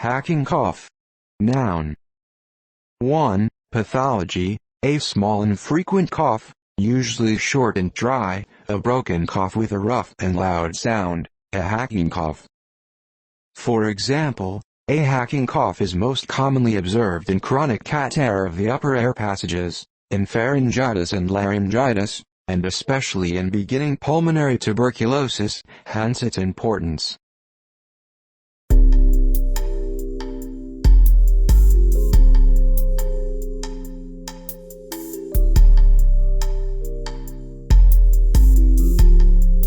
Hacking cough. Noun. 1. Pathology, a small and frequent cough, usually short and dry, a broken cough with a rough and loud sound, a hacking cough. For example, a hacking cough is most commonly observed in chronic catarrh of the upper air passages, in pharyngitis and laryngitis, and especially in beginning pulmonary tuberculosis, hence its importance.